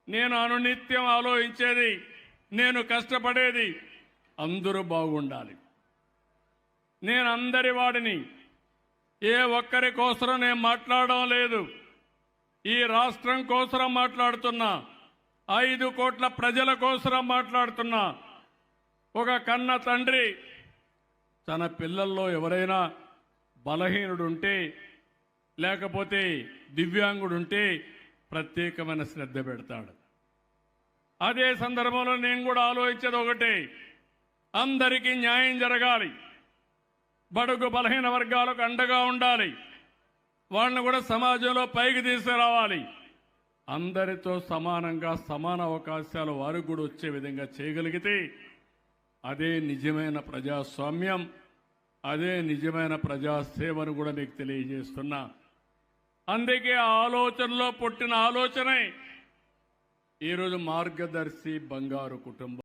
నేను అనునిత్యం ఆలోచించేది, నేను కష్టపడేది అందరూ బాగుండాలి. నేను అందరి వాడిని, ఏ ఒక్కరి కోసం నేను మాట్లాడడం లేదు. ఈ రాష్ట్రం కోసం మాట్లాడుతున్నా, 5 కోట్ల ప్రజల కోసం మాట్లాడుతున్నా. ఒక కన్న తండ్రి తన పిల్లల్లో ఎవరైనా బలహీనుడుంటే లేకపోతే దివ్యాంగుడుంటే ప్రత్యేకమైన శ్రద్ధ పెడతాడు. అదే సందర్భంలో నేను కూడా ఆలోచించేది ఒకటే, అందరికీ న్యాయం జరగాలి, బడుగు బలహీన వర్గాలకు అండగా ఉండాలి, వాళ్ళని కూడా సమాజంలో పైకి తీసుకురావాలి. అందరితో సమానంగా సమాన అవకాశాలు వారికి కూడా వచ్చే విధంగా చేయగలిగితే అదే నిజమైన ప్రజాస్వామ్యం, అదే నిజమైన ప్రజాసేవను కూడా మీకు తెలియజేస్తున్నా. అందుకే ఆ ఆలోచనలో పుట్టిన ఆలోచనే ఈరోజు మార్గదర్శి బంగారు కుటుంబం.